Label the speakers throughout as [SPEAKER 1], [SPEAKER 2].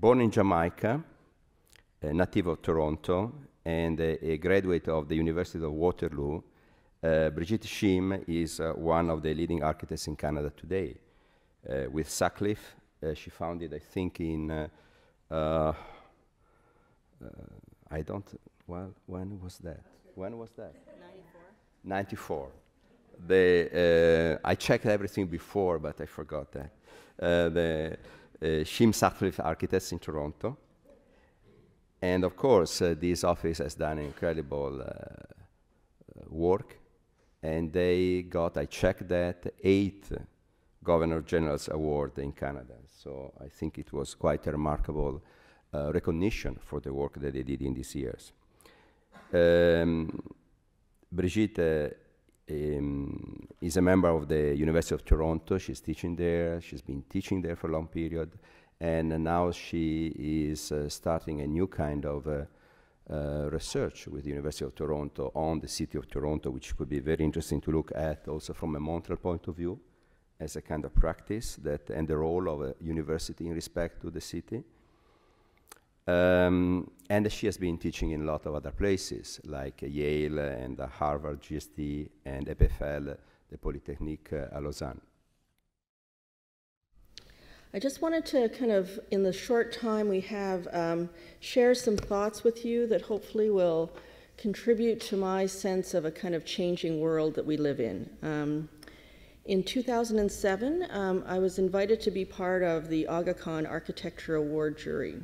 [SPEAKER 1] born in Jamaica, a native of Toronto, and a graduate of the University of Waterloo, Brigitte Shim is one of the leading architects in Canada today. With Sutcliffe, she founded, I think, in, I don't, well, when was that? When was that? 94. 94. I checked everything before, but I forgot that. The Shim Sutcliffe Architects in Toronto. And of course, this office has done incredible work. And they got, I checked that, 8 Governor General's Award in Canada. So I think it was quite a remarkable recognition for the work that they did in these years. Brigitte is a member of the University of Toronto. She's teaching there. She's been teaching there for a long period. And now she is starting a new kind of research with the University of Toronto on the city of Toronto, which could be very interesting to look at also from a Montreal point of view as a kind of practice that, and the role of a university in respect to the city. And she has been teaching in a lot of other places, like Yale and Harvard, GST, and EPFL, the Polytechnique à Lausanne.
[SPEAKER 2] I just wanted to kind of, in the short time we have, share some thoughts with you that hopefully will contribute to my sense of a kind of changing world that we live in. In 2007, I was invited to be part of the Aga Khan Architecture Award jury.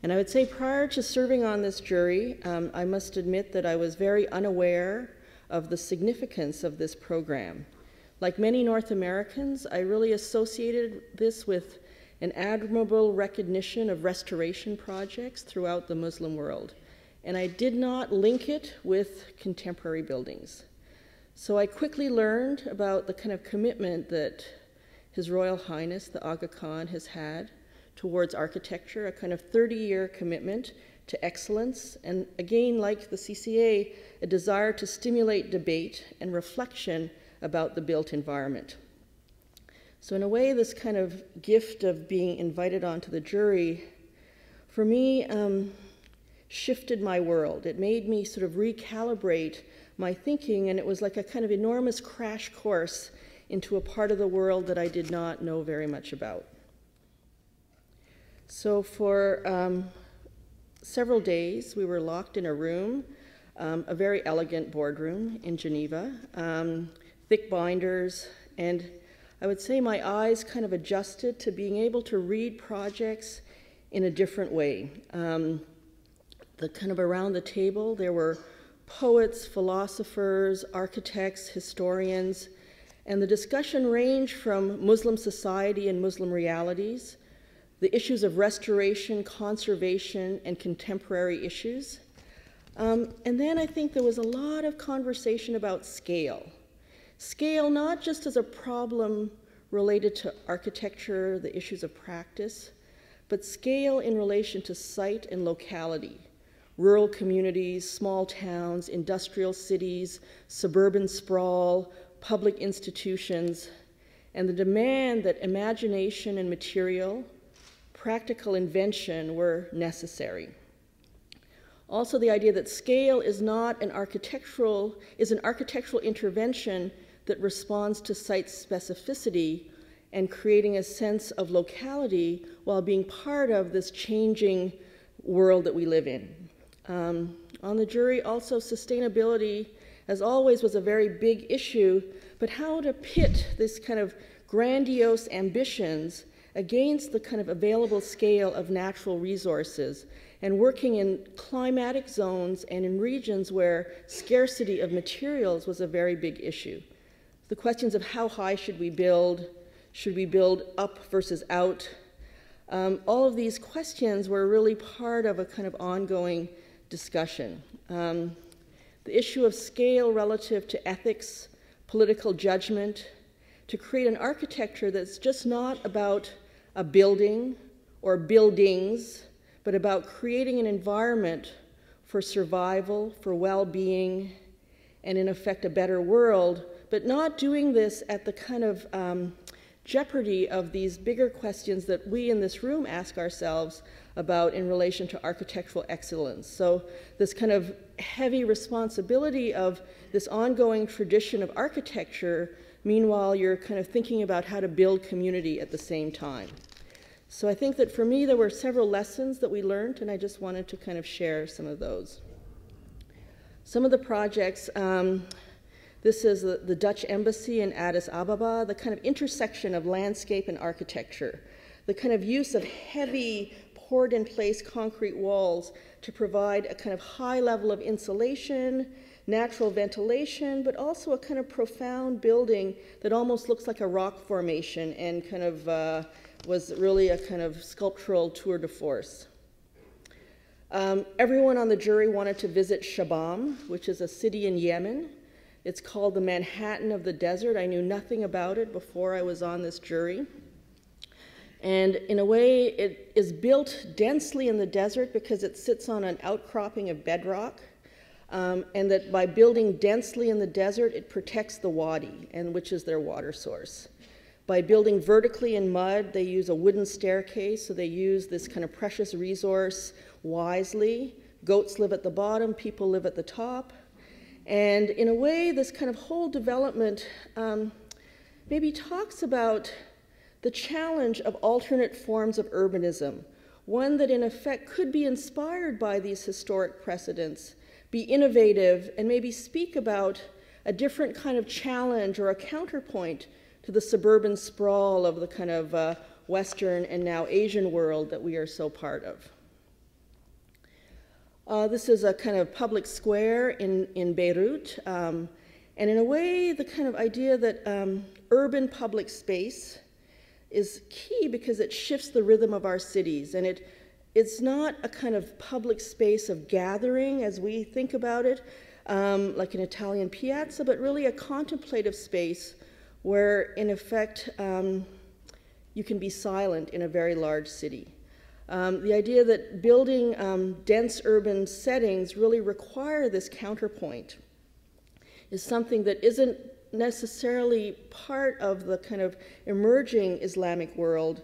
[SPEAKER 2] And I would say prior to serving on this jury, I must admit that I was very unaware of the significance of this program. Like many North Americans, I really associated this with an admirable recognition of restoration projects throughout the Muslim world. And I did not link it with contemporary buildings. So I quickly learned about the kind of commitment that His Royal Highness, the Aga Khan, has had towards architecture, a kind of 30-year commitment to excellence, and again, like the CCA, a desire to stimulate debate and reflection about the built environment. So in a way, this kind of gift of being invited onto the jury, for me, shifted my world. It made me sort of recalibrate my thinking, and it was like a kind of enormous crash course into a part of the world that I did not know very much about. So for several days, we were locked in a room, a very elegant boardroom in Geneva, thick binders, and I would say my eyes kind of adjusted to being able to read projects in a different way. The kind of around the table, there were poets, philosophers, architects, historians, and the discussion ranged from Muslim society and Muslim realities, the issues of restoration, conservation, and contemporary issues. And then I think there was a lot of conversation about scale. Scale not just as a problem related to architecture, the issues of practice, but scale in relation to site and locality. Rural communities, small towns, industrial cities, suburban sprawl, public institutions, and the demand that imagination and material, practical invention were necessary. Also the idea that scale is not an architectural intervention that responds to site specificity and creating a sense of locality while being part of this changing world that we live in. On the jury, also sustainability, as always, was a very big issue, but how to pit this kind of grandiose ambitions against the kind of available scale of natural resources and working in climatic zones and in regions where scarcity of materials was a very big issue. The questions of how high should we build up versus out, all of these questions were really part of a kind of ongoing discussion. The issue of scale relative to ethics, political judgment, to create an architecture that's just not about a building or buildings, but about creating an environment for survival, for well-being, and in effect a better world, but not doing this at the kind of jeopardy of these bigger questions that we in this room ask ourselves about in relation to architectural excellence. So this kind of heavy responsibility of this ongoing tradition of architecture, meanwhile you're kind of thinking about how to build community at the same time. So I think that for me there were several lessons that we learned, and I just wanted to kind of share some of those. Some of the projects, this is the Dutch Embassy in Addis Ababa, the kind of intersection of landscape and architecture, the kind of use of heavy poured-in-place concrete walls to provide a kind of high level of insulation, natural ventilation, but also a kind of profound building that almost looks like a rock formation and kind of was really a kind of sculptural tour de force. Everyone on the jury wanted to visit Shabam, which is a city in Yemen. It's called the Manhattan of the desert. I knew nothing about it before I was on this jury. And in a way, it is built densely in the desert because it sits on an outcropping of bedrock, and that by building densely in the desert, it protects the wadi, and which is their water source. By building vertically in mud, they use a wooden staircase, so they use this kind of precious resource wisely. Goats live at the bottom, people live at the top. And in a way, this kind of whole development maybe talks about the challenge of alternate forms of urbanism, one that in effect could be inspired by these historic precedents, be innovative, and maybe speak about a different kind of challenge or a counterpoint to the suburban sprawl of the kind of Western and now Asian world that we are so part of. This is a kind of public square in Beirut, and in a way, the kind of idea that urban public space is key because it shifts the rhythm of our cities, and it's not a kind of public space of gathering as we think about it, like an Italian piazza, but really a contemplative space where, in effect, you can be silent in a very large city. The idea that building dense urban settings really require this counterpoint is something that isn't necessarily part of the kind of emerging Islamic world,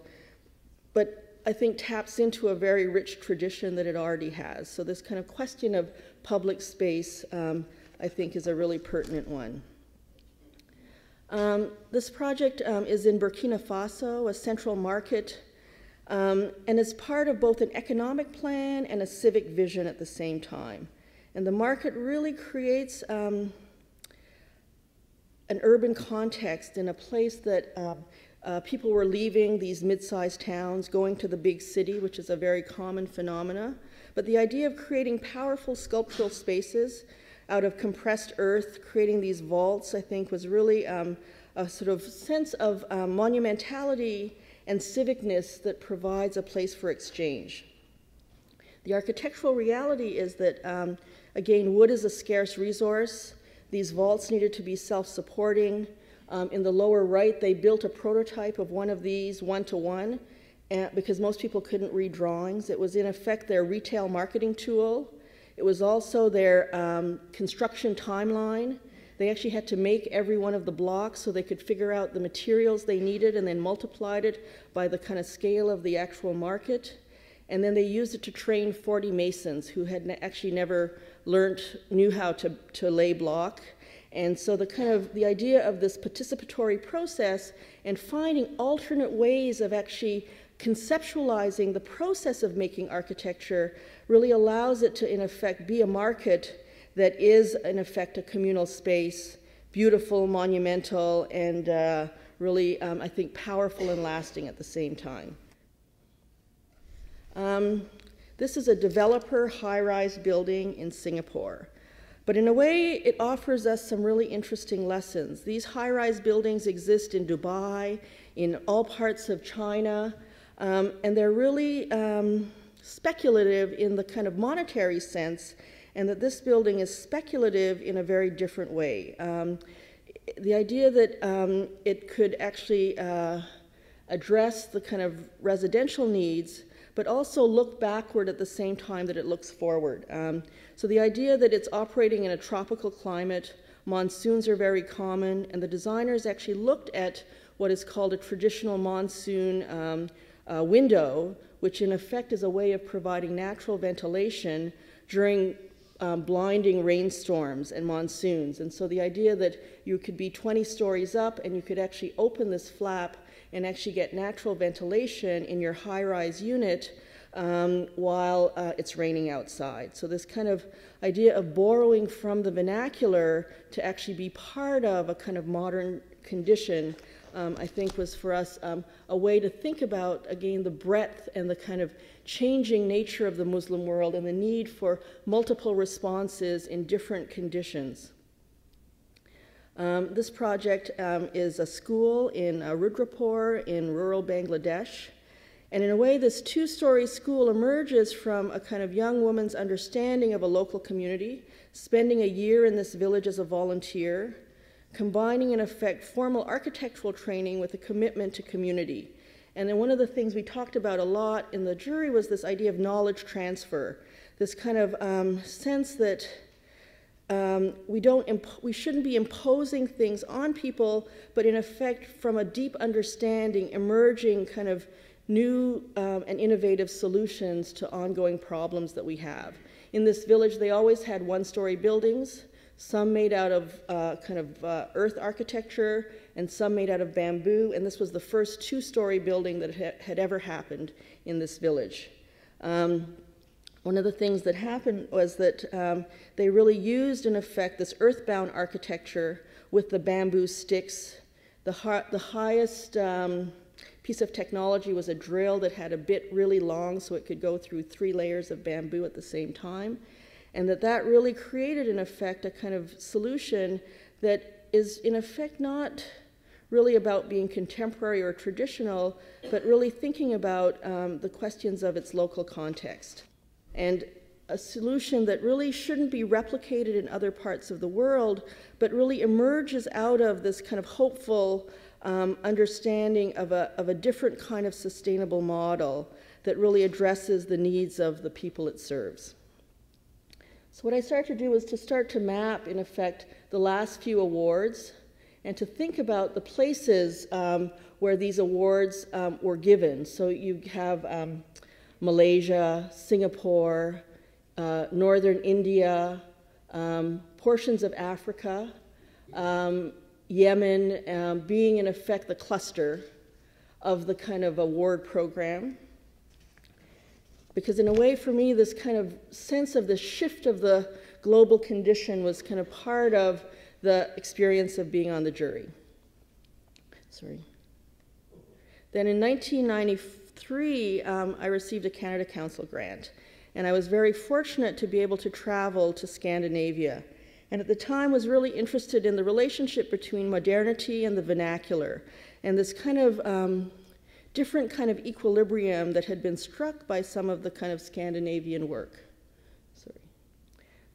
[SPEAKER 2] but I think taps into a very rich tradition that it already has. So this kind of question of public space, I think, is a really pertinent one. This project is in Burkina Faso, a central market, and it's part of both an economic plan and a civic vision at the same time. And the market really creates an urban context in a place that people were leaving these mid-sized towns, going to the big city, which is a very common phenomena. But the idea of creating powerful sculptural spaces out of compressed earth, creating these vaults, I think, was really a sort of sense of monumentality and civicness that provides a place for exchange. The architectural reality is that, again, wood is a scarce resource. These vaults needed to be self-supporting. In the lower right, they built a prototype of one of these one-to-one because most people couldn't read drawings. It was, in effect, their retail marketing tool. It was also their construction timeline. They actually had to make every one of the blocks so they could figure out the materials they needed and then multiplied it by the kind of scale of the actual market. And then they used it to train 40 masons who had actually never knew how to lay block. And so the idea of this participatory process and finding alternate ways of actually conceptualizing the process of making architecture really allows it to, in effect, be a market that is, in effect, a communal space, beautiful, monumental, and really, I think, powerful and lasting at the same time. This is a developer high-rise building in Singapore. But in a way, it offers us some really interesting lessons. These high-rise buildings exist in Dubai, in all parts of China, and they're really speculative in the kind of monetary sense, and that this building is speculative in a very different way. The idea that it could actually address the kind of residential needs, but also look backward at the same time that it looks forward. So the idea that it's operating in a tropical climate, monsoons are very common, and the designers actually looked at what is called a traditional monsoon window, which in effect is a way of providing natural ventilation during blinding rainstorms and monsoons. And so the idea that you could be 20 stories up and you could actually open this flap and actually get natural ventilation in your high-rise unit while it's raining outside. So this kind of idea of borrowing from the vernacular to actually be part of a kind of modern condition, I think was for us a way to think about, again, the breadth and the kind of changing nature of the Muslim world and the need for multiple responses in different conditions. This project is a school in Rudrapur in rural Bangladesh. And in a way, this two-story school emerges from a kind of young woman's understanding of a local community, spending a year in this village as a volunteer, combining, in effect, formal architectural training with a commitment to community. And then one of the things we talked about a lot in the jury was this idea of knowledge transfer, this kind of sense that we shouldn't be imposing things on people, but in effect, from a deep understanding, emerging kind of new and innovative solutions to ongoing problems that we have. In this village, they always had one-story buildings, some made out of earth architecture, and some made out of bamboo, and this was the first two-story building that had ever happened in this village. One of the things that happened was that they really used, in effect, this earthbound architecture with the bamboo sticks. The highest piece of technology was a drill that had a bit really long so it could go through 3 layers of bamboo at the same time. And that really created, in effect, a kind of solution that is, in effect, not really about being contemporary or traditional, but really thinking about the questions of its local context. And a solution that really shouldn't be replicated in other parts of the world, but really emerges out of this kind of hopeful understanding of a different kind of sustainable model that really addresses the needs of the people it serves. So what I started to do was to start to map, in effect, the last few awards and to think about the places where these awards were given. So you have Malaysia, Singapore, northern India, portions of Africa, Yemen being, in effect, the cluster of the kind of award program. Because in a way, for me, this kind of sense of the shift of the global condition was kind of part of the experience of being on the jury. Sorry. Then in 1993, I received a Canada Council grant. And I was very fortunate to be able to travel to Scandinavia. And at the time was really interested in the relationship between modernity and the vernacular, and this kind of different kind of equilibrium that had been struck by some of the kind of Scandinavian work. Sorry.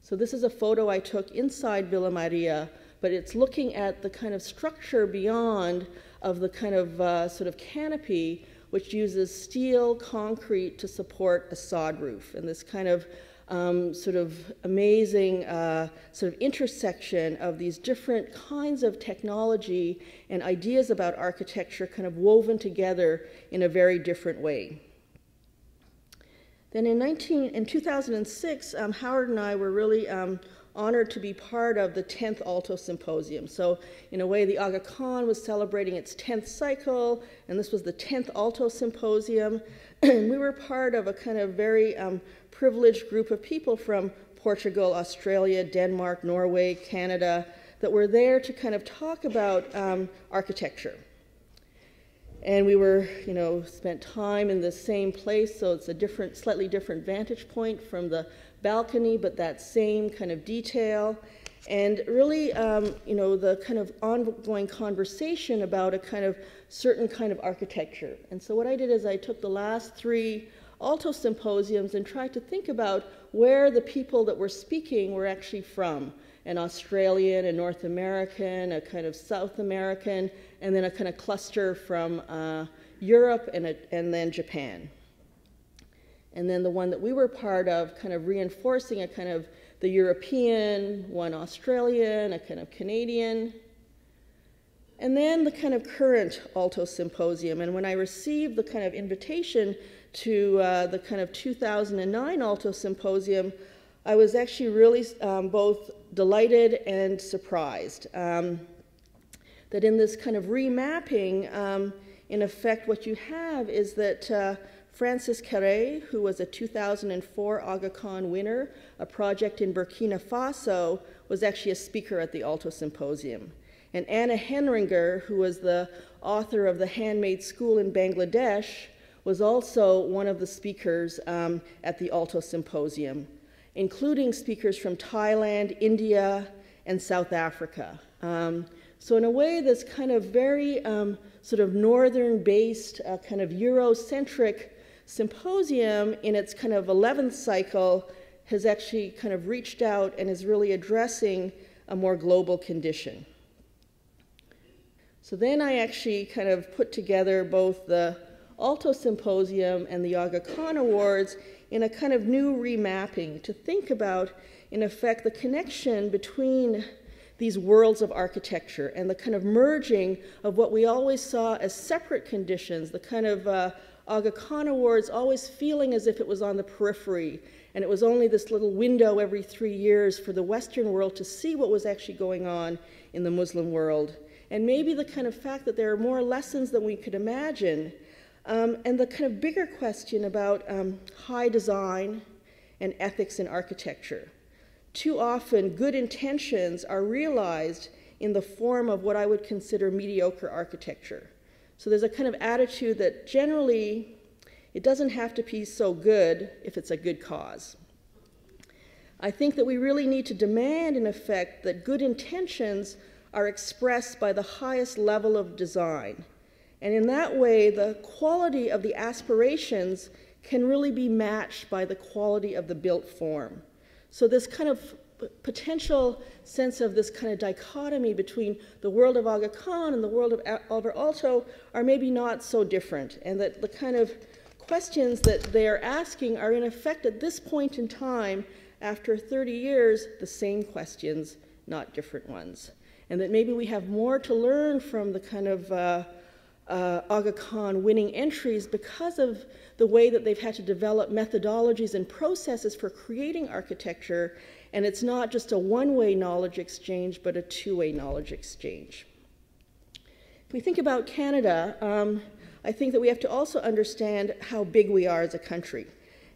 [SPEAKER 2] So this is a photo I took inside Villa Maria, but it's looking at the kind of structure beyond of the kind of sort of canopy, which uses steel concrete to support a sod roof, and this kind of sort of amazing sort of intersection of these different kinds of technology and ideas about architecture kind of woven together in a very different way. Then in 2006, Howard and I were really honored to be part of the 10th Alto Symposium. So in a way, the Aga Khan was celebrating its 10th cycle, and this was the 10th Alto Symposium. And we were part of a kind of very privileged group of people from Portugal, Australia, Denmark, Norway, Canada, that were there to kind of talk about architecture. And we were, spent time in the same place, so it's a slightly different vantage point from the balcony, but that same kind of detail. And really, the kind of ongoing conversation about a kind of certain kind of architecture. And so what I did is I took the last 3 Alto Symposiums and tried to think about where the people that were speaking were actually from. An Australian, a North American, a kind of South American, and then a kind of cluster from Europe and then Japan. And then the one that we were part of kind of reinforcing a kind of the European, one Australian, a kind of Canadian. And then the kind of current Alto Symposium. And when I received the kind of invitation to the kind of 2009 Alto Symposium, I was actually really both delighted and surprised that in this kind of remapping, in effect, what you have is that Francis Carré, who was a 2004 Aga Khan winner, a project in Burkina Faso, was actually a speaker at the Alto Symposium. And Anna Henringer, who was the author of The Handmade School in Bangladesh, was also one of the speakers at the Alto Symposium, including speakers from Thailand, India, and South Africa. So in a way, this kind of very sort of northern-based, kind of Eurocentric symposium in its kind of 11th cycle has actually kind of reached out and is really addressing a more global condition. So then I actually kind of put together both the Alto Symposium and the Aga Khan Awards in a kind of new remapping to think about, in effect, the connection between these worlds of architecture and the kind of merging of what we always saw as separate conditions, the kind of Aga Khan Awards always feeling as if it was on the periphery, and it was only this little window every 3 years for the Western world to see what was actually going on in the Muslim world. And maybe the kind of fact that there are more lessons than we could imagine, and the kind of bigger question about high design and ethics in architecture. Too often, good intentions are realized in the form of what I would consider mediocre architecture. So there's a kind of attitude that generally it doesn't have to be so good if it's a good cause. I think that we really need to demand, in effect, that good intentions are expressed by the highest level of design. And in that way, the quality of the aspirations can really be matched by the quality of the built form. So this kind of potential sense of this kind of dichotomy between the world of Aga Khan and the world of Alvar Aalto are maybe not so different, and that the kind of questions that they are asking are in effect at this point in time, after 30 years, the same questions, not different ones. And that maybe we have more to learn from the kind of Aga Khan winning entries because of the way that they've had to develop methodologies and processes for creating architecture, and it's not just a one-way knowledge exchange, but a two-way knowledge exchange. If we think about Canada, I think that we have to also understand how big we are as a country.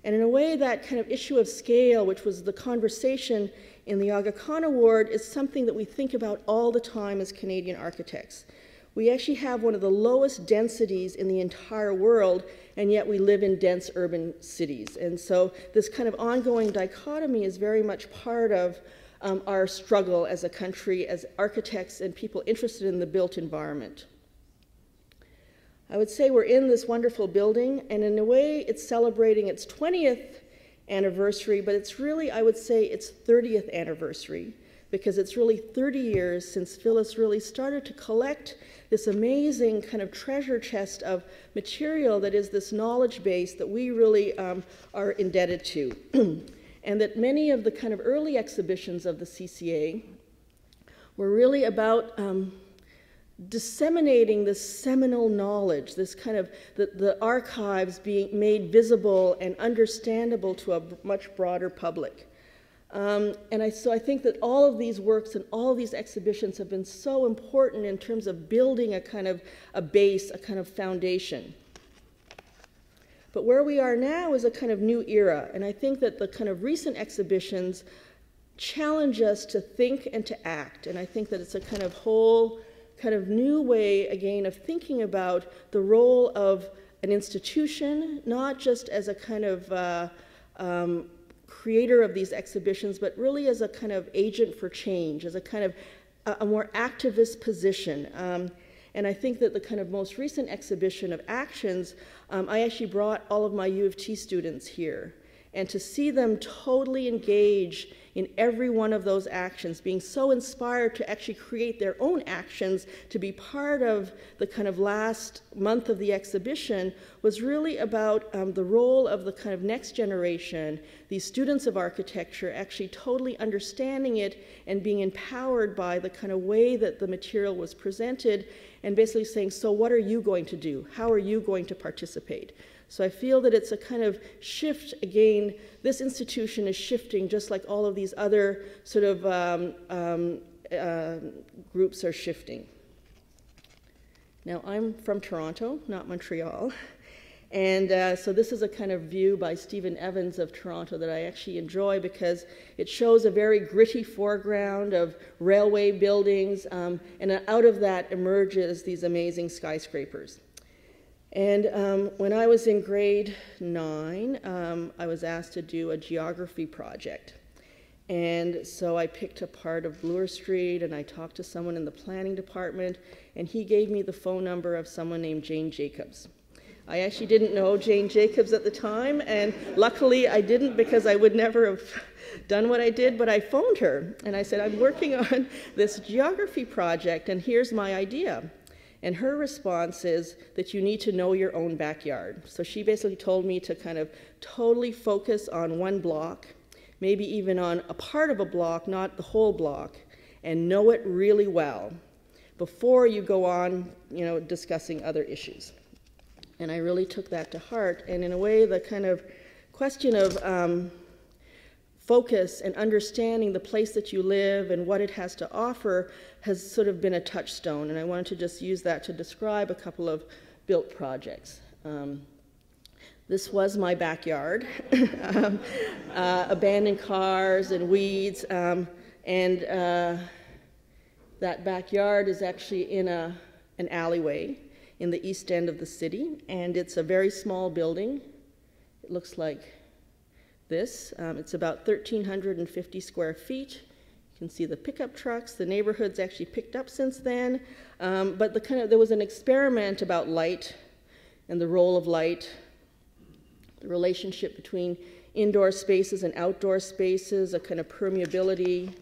[SPEAKER 2] And in a way, that kind of issue of scale, which was the conversation in the Aga Khan Award, is something that we think about all the time as Canadian architects. We actually have one of the lowest densities in the entire world, and yet we live in dense urban cities. And so this kind of ongoing dichotomy is very much part of our struggle as a country, as architects and people interested in the built environment. I would say we're in this wonderful building, and in a way it's celebrating its 20th anniversary, but it's really, I would say, its 30th anniversary, because it's really 30 years since Phyllis really started to collect this amazing kind of treasure chest of material that is this knowledge base that we really are indebted to. And that many of the kind of early exhibitions of the CCA were really about disseminating this seminal knowledge, this kind of the archives being made visible and understandable to a much broader public. So I think that all of these works and all of these exhibitions have been so important in terms of building a kind of a base, a kind of foundation. But where we are now is a kind of new era, and I think that the kind of recent exhibitions challenge us to think and to act, and I think that it's a kind of whole kind of new way, again, of thinking about the role of an institution, not just as a kind of creator of these exhibitions, but really as a kind of agent for change, as a kind of a more activist position. And I think that the kind of most recent exhibition of actions, I actually brought all of my U of T students here. And to see them totally engage in every one of those actions, being so inspired to actually create their own actions to be part of the kind of last month of the exhibition, was really about the role of the kind of next generation, these students of architecture, actually totally understanding it and being empowered by the kind of way that the material was presented, and basically saying, so what are you going to do? How are you going to participate? So I feel that it's a kind of shift. Again, this institution is shifting just like all of these other sort of groups are shifting. Now, I'm from Toronto, not Montreal. And so this is a kind of view by Stephen Evans of Toronto that I actually enjoy, because it shows a very gritty foreground of railway buildings, and out of that emerges these amazing skyscrapers. And when I was in grade 9, I was asked to do a geography project. And so I picked a part of Bloor Street, and I talked to someone in the planning department, and he gave me the phone number of someone named Jane Jacobs. I actually didn't know Jane Jacobs at the time, and luckily I didn't, because I would never have done what I did, but I phoned her, and I said, I'm working on this geography project, and here's my idea. And her response is that you need to know your own backyard. So she basically told me to kind of totally focus on one block, maybe even on a part of a block, not the whole block, and know it really well before you go on, discussing other issues. And I really took that to heart. And in a way, the kind of question of focus and understanding the place that you live and what it has to offer has sort of been a touchstone. And I wanted to just use that to describe a couple of built projects. This was my backyard, abandoned cars and weeds. And that backyard is actually in an alleyway in the east end of the city, and it's a very small building. It looks like this. It's about 1,350 square feet. You can see the pickup trucks. The neighborhood's actually picked up since then, but there was an experiment about light and the role of light, the relationship between indoor spaces and outdoor spaces, a kind of permeability,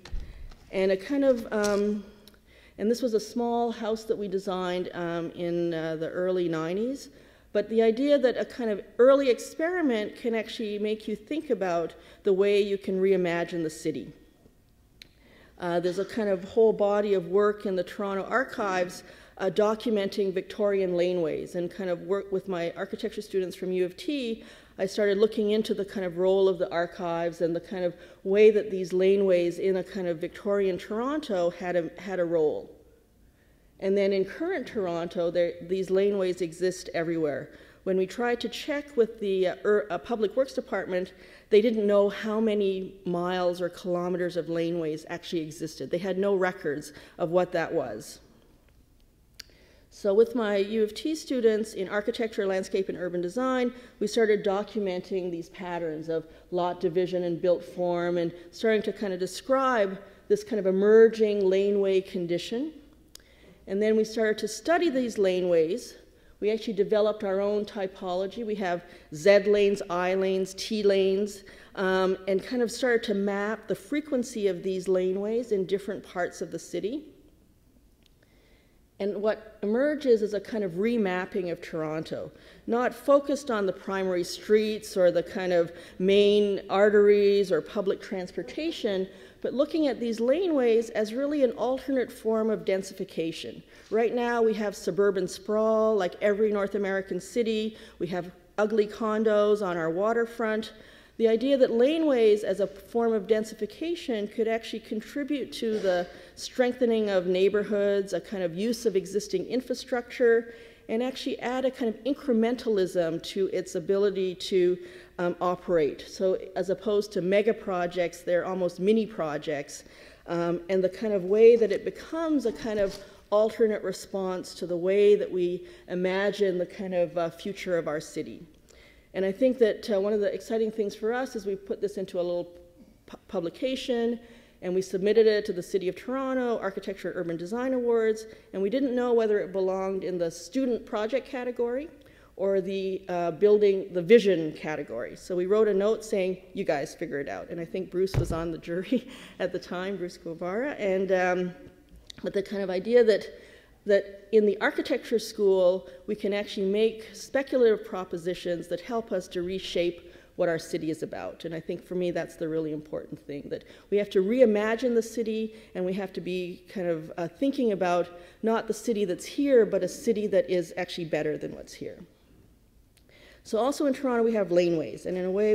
[SPEAKER 2] and a kind of and this was a small house that we designed in the early 90s. But the idea that a kind of early experiment can actually make you think about the way you can reimagine the city. There's a kind of whole body of work in the Toronto archives documenting Victorian laneways, and kind of work with my architecture students from U of T. I started looking into the kind of role of the archives and the kind of way that these laneways in a kind of Victorian Toronto had a role. And then in current Toronto, these laneways exist everywhere. When we tried to check with the Public Works Department, they didn't know how many miles or kilometers of laneways actually existed. They had no records of what that was. So with my U of T students in architecture, landscape, and urban design, we started documenting these patterns of lot division and built form, and starting to kind of describe this kind of emerging laneway condition. And then we started to study these laneways. We actually developed our own typology. We have Z lanes, I lanes, T lanes, and kind of started to map the frequency of these laneways in different parts of the city. And what emerges is a kind of remapping of Toronto, not focused on the primary streets or the kind of main arteries or public transportation, but looking at these laneways as really an alternate form of densification. Right now we have suburban sprawl, like every North American city. We have ugly condos on our waterfront. The idea that laneways as a form of densification could actually contribute to the strengthening of neighborhoods, a kind of use of existing infrastructure, and actually add a kind of incrementalism to its ability to operate. So as opposed to mega projects, they're almost mini projects, and the kind of way that it becomes a kind of alternate response to the way that we imagine the kind of future of our city. And I think that one of the exciting things for us is we put this into a little publication, and we submitted it to the City of Toronto Architecture Urban Design Awards, and we didn't know whether it belonged in the student project category or the building, the vision category. So we wrote a note saying, you guys figure it out. And I think Bruce was on the jury at the time, Bruce Guevara, and but the kind of idea that in the architecture school, we can actually make speculative propositions that help us to reshape what our city is about. And I think for me, that's the really important thing, that we have to reimagine the city, and we have to be kind of thinking about not the city that's here, but a city that is actually better than what's here. So also in Toronto, we have laneways. And in a way,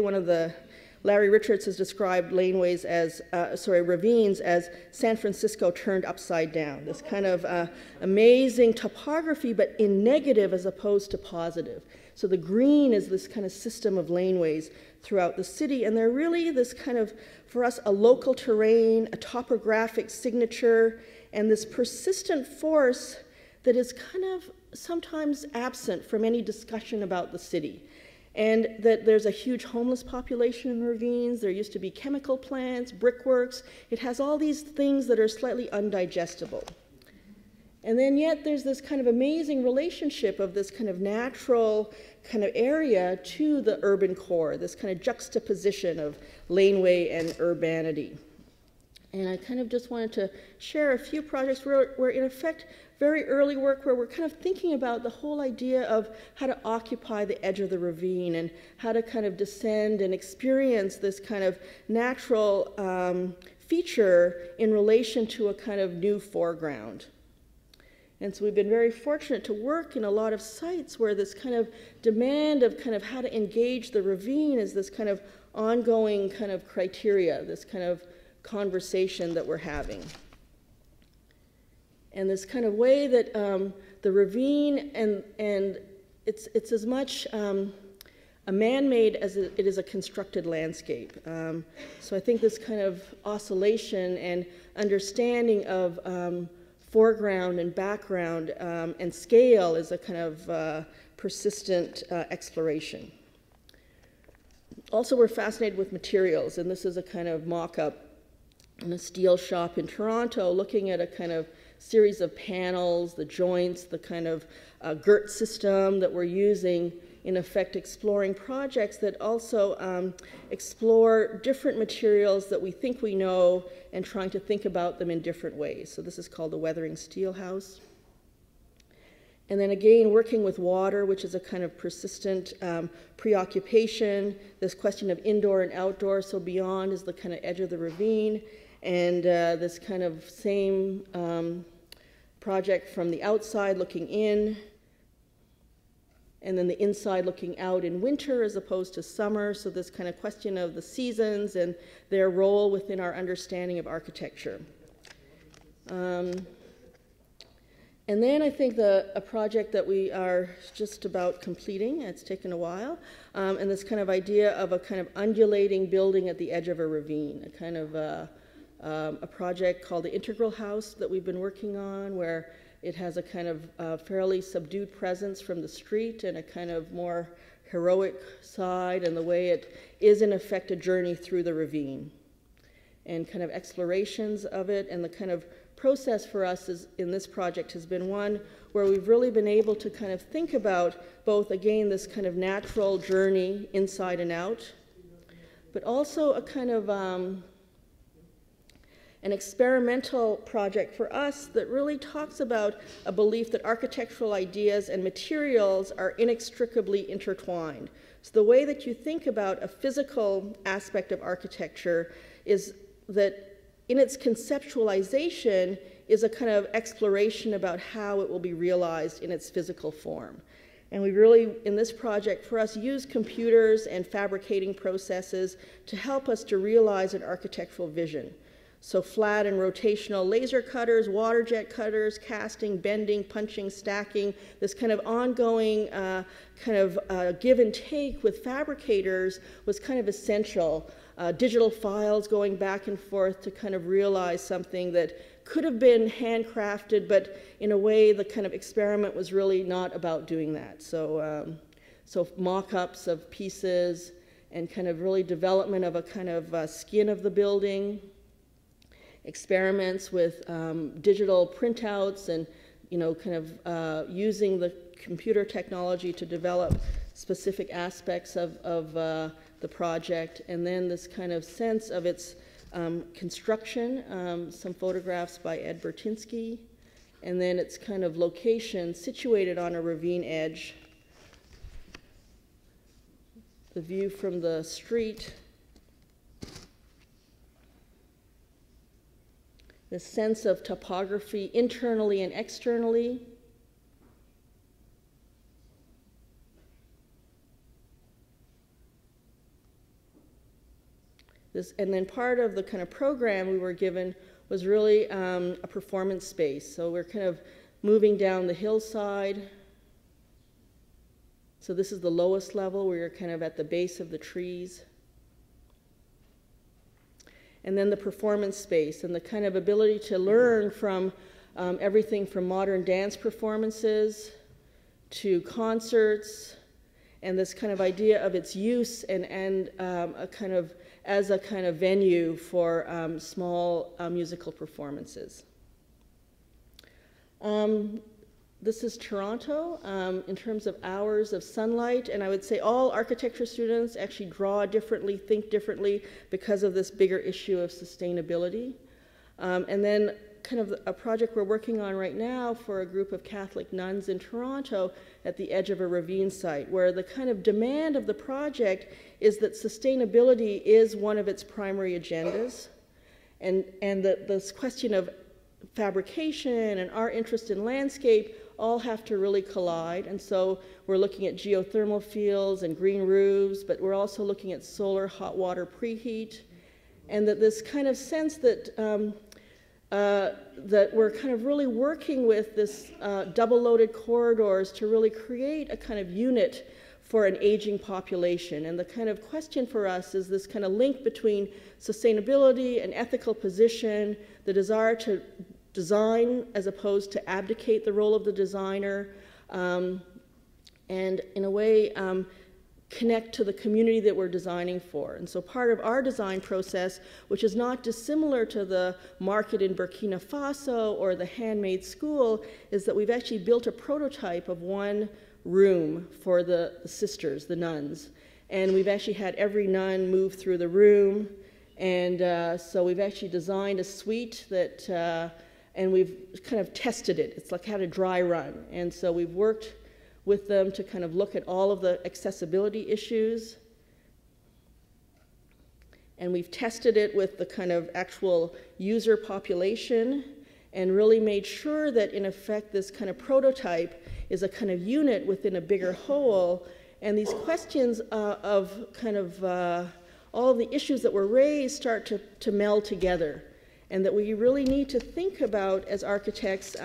[SPEAKER 2] Larry Richards has described laneways as, ravines as San Francisco turned upside down. This kind of amazing topography, but in negative as opposed to positive. So the green is this kind of system of laneways throughout the city, and they're really this kind of, for us, a local terrain, a topographic signature, and this persistent force that is kind of sometimes absent from any discussion about the city. And that there's a huge homeless population in ravines. There used to be chemical plants, brickworks. It has all these things that are slightly undigestible. And then yet there's this kind of amazing relationship of this kind of natural kind of area to the urban core, this kind of juxtaposition of laneway and urbanity. And I kind of just wanted to share a few projects where in effect, very early work where we're kind of thinking about the whole idea of how to occupy the edge of the ravine and how to kind of descend and experience this kind of natural feature in relation to a kind of new foreground. And so we've been very fortunate to work in a lot of sites where this kind of demand of kind of how to engage the ravine is this kind of ongoing kind of criteria, this kind of conversation that we're having. And this kind of way that the ravine, and it's as much a man-made as it is a constructed landscape. So I think this kind of oscillation and understanding of foreground and background and scale is a kind of persistent exploration. Also, we're fascinated with materials, and this is a kind of mock-up in a steel shop in Toronto, looking at a kind of series of panels, the joints, the kind of girt system that we're using, in effect exploring projects that also explore different materials that we think we know and trying to think about them in different ways. So this is called the Weathering Steel House. And then again, working with water, which is a kind of persistent preoccupation, this question of indoor and outdoor, so beyond is the kind of edge of the ravine, and this kind of same project from the outside looking in, and then the inside looking out in winter as opposed to summer, so this kind of question of the seasons and their role within our understanding of architecture. And then I think a project that we are just about completing, it's taken a while, and this kind of idea of a kind of undulating building at the edge of a ravine, a kind of a project called the Integral House that we've been working on, where it has a kind of fairly subdued presence from the street and a kind of more heroic side, and the way it is in effect a journey through the ravine, and kind of explorations of it. And the kind of process for us in this project has been one where we've really been able to kind of think about both, again, this kind of natural journey inside and out, but also a kind of an experimental project for us that really talks about a belief that architectural ideas and materials are inextricably intertwined. So the way that you think about a physical aspect of architecture is that in its conceptualization is a kind of exploration about how it will be realized in its physical form. And we really, in this project, for us, use computers and fabricating processes to help us to realize an architectural vision. So flat and rotational laser cutters, water jet cutters, casting, bending, punching, stacking, this kind of ongoing give and take with fabricators was kind of essential. Digital files going back and forth to kind of realize something that could have been handcrafted, but in a way the kind of experiment was really not about doing that. So, so mock-ups of pieces and kind of really development of a kind of skin of the building, experiments with digital printouts and, you know, kind of using the computer technology to develop specific aspects of the project, and then this kind of sense of its construction, some photographs by Ed Bertinsky, and then its kind of location situated on a ravine edge. The view from the street, the sense of topography internally and externally. And then part of the kind of program we were given was really a performance space. So we're kind of moving down the hillside. So this is the lowest level. We're kind of at the base of the trees. And then the performance space and the kind of ability to learn from everything from modern dance performances to concerts, and this kind of idea of its use and a kind of as a kind of venue for small musical performances. This is Toronto in terms of hours of sunlight, and I would say all architecture students actually draw differently, think differently because of this bigger issue of sustainability. And then kind of a project we're working on right now for a group of Catholic nuns in Toronto at the edge of a ravine site, where the kind of demand of the project is that sustainability is one of its primary agendas, and this question of fabrication and our interest in landscape all have to really collide. And so we're looking at geothermal fields and green roofs, but we're also looking at solar hot water preheat, and that this kind of sense that that we're kind of really working with this double-loaded corridors to really create a kind of unit for an aging population. And the kind of question for us is this kind of link between sustainability and ethical position, the desire to design as opposed to abdicate the role of the designer, and in a way connect to the community that we're designing for. And so part of our design process, which is not dissimilar to the market in Burkina Faso or the handmade school, is that we've actually built a prototype of one room for the sisters, the nuns. And we've actually had every nun move through the room. And so we've actually designed a suite that, and we've kind of tested it. It's like had a dry run. And so we've worked with them to kind of look at all of the accessibility issues. And we've tested it with the kind of actual user population and really made sure that, in effect, this kind of prototype is a kind of unit within a bigger whole. And these questions of kind of all of the issues that were raised start to meld together. And that we really need to think about, as architects,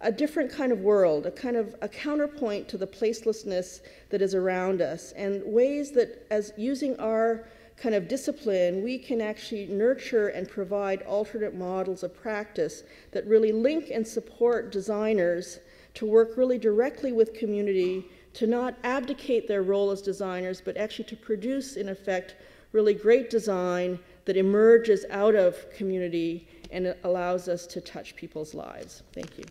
[SPEAKER 2] a different kind of world, a kind of a counterpoint to the placelessness that is around us, and ways that, as using our kind of discipline, we can actually nurture and provide alternate models of practice that really link and support designers to work really directly with community, to not abdicate their role as designers, but actually to produce, in effect, really great design that emerges out of community and it allows us to touch people's lives. Thank you.